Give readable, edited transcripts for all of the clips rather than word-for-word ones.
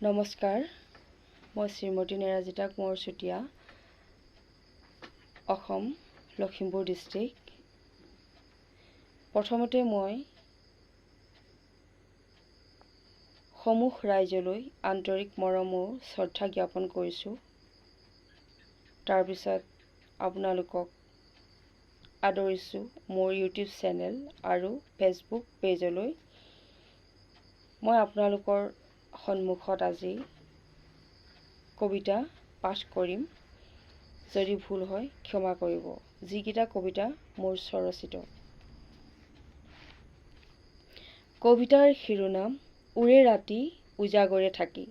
নমস্কাৰ, মই শ্ৰীমতী নেৰাজিতা কোঁৱৰ চুতীয়া, অসম লখিমপুৰ ডিষ্ট্ৰিক্ট। প্ৰথমতে মই সমূহ ৰাইজলৈ আন্তৰিক মৰম আৰু শ্ৰদ্ধা জ্ঞাপন কৰিছোঁ। তাৰপিছত আপোনালোকক আদৰিছোঁ মোৰ ইউটিউব চেনেল আৰু ফেচবুক পেজলৈ। মই আপোনালোকৰ সন্মুখত আজি কবিতা পাঠ কৰিম। যদি ভুল হয় ক্ষমা কৰিব। যিকেইটা কবিতা মোৰ স্বৰচিত। কবিতাৰ শিৰোনাম উৰে ৰাতি উজাগৰে থাকি।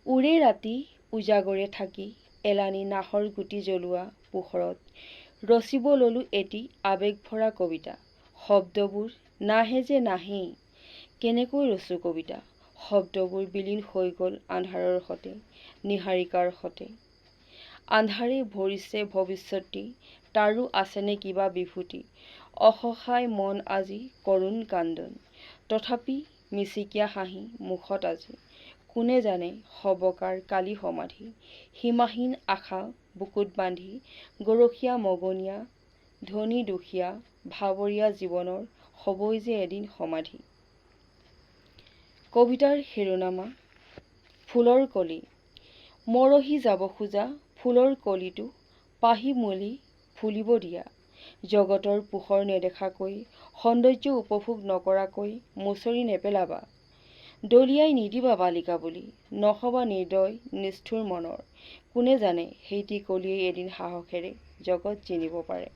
উৰে ৰাতি উজাগৰে থাকি এলানি নাহৰ গুটি জ্বলোৱা পোহৰত ৰচিব ললো এটি আৱেগ ভৰা কবিতা। শব্দবোৰ নাহে যে নাহেই, কেনেকৈ ৰচো কবিতা। শব্দবোৰ বিলীন হৈ গ'ল আন্ধাৰৰ সতে, নিহাৰিকাৰ সতে। আন্ধাৰে ভৰিছে ভৱিষ্যতি, তাৰো আছেনে কিবা বিভূতি। অসহায় মন আজি কৰুণ কান্দন, তথাপি মিচিকীয়া হাঁহি মুখত আজি। কোনে জানে হবকাৰ কালি সমাধি, সীমাহীন আশা বুকুত বান্ধি। গৰখীয়া মগনীয়া ধনী দুখীয়া ভাৱৰীয়া জীৱনৰ হবই যে এদিন সমাধি। কবিতাৰ শিৰোনামা ফুলৰ কলি। মৰহি যাব খোজা ফুলৰ কলিটো পাহি মেলি ফুলিব দিয়া। জগতৰ পোহৰ নেদেখাকৈ, সৌন্দৰ্য উপভোগ নকৰাকৈ মুচৰি নেপেলাবা। দলিয়াই নিদিবা বালিকা বুলি, নহবা নিৰ্দয় নিষ্ঠুৰ মনৰ। কোনে জানে সেইটি কলিয়েই এদিন সাহসেৰে জগত জিনিব পাৰে।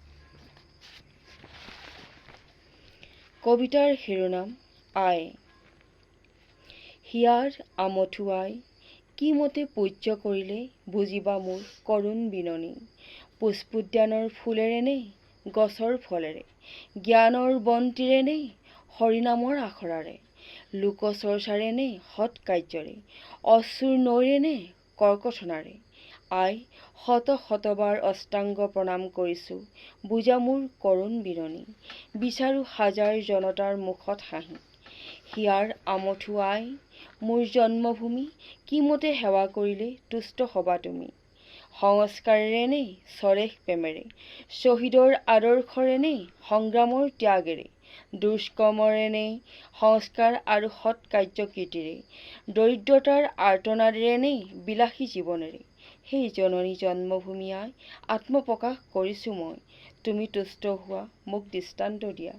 কবিতাৰ শিৰোনাম আই। হিয়াৰ আমঠু আই, কি মতে পূজ্য কৰিলে বুজিবা মোৰ কৰুণ বিননি। পুষ্পোদ্যানৰ ফুলেৰে নে গছৰ ফলেৰে, জ্ঞানৰ বন্তিৰে নে হৰিনামৰ আখৰাৰে, লোকচৰ্চাৰে নে সৎ কাৰ্যৰে, অশ্ৰুৰ নৈৰে নে কৰ্কথনাৰে। আই, শত শতবাৰ অষ্টাংগ প্ৰণাম কৰিছোঁ, বুজা মোৰ কৰুণ বিননি। বিচাৰো হাজাৰ জনতাৰ মুখত হাঁহি। হিয়াৰ আমঠু আই, মোৰ জন্মভূমি, কি মতে সেৱা কৰিলে তুষ্ট হবা তুমি। সংস্কাৰেৰে নে স্বদেশ প্ৰেমেৰে, শ্বহীদৰ আদৰ্শৰে নে সংগ্ৰামৰ ত্যাগেৰে, দুষ্কৰ্মৰে নে সংস্কাৰ আৰু সৎ কাৰ্য কীৰ্তিৰে, দৰিদ্ৰতাৰ আৰ্তনাদেৰে নে বিলাসী জীৱনেৰে। সেই জননী জন্মভূমি আই, আত্মপ্ৰকাশ কৰিছোঁ মই, তুমি তুষ্ট হোৱা মোক দৃষ্টান্ত দিয়া।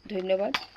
ধন্যবাদ।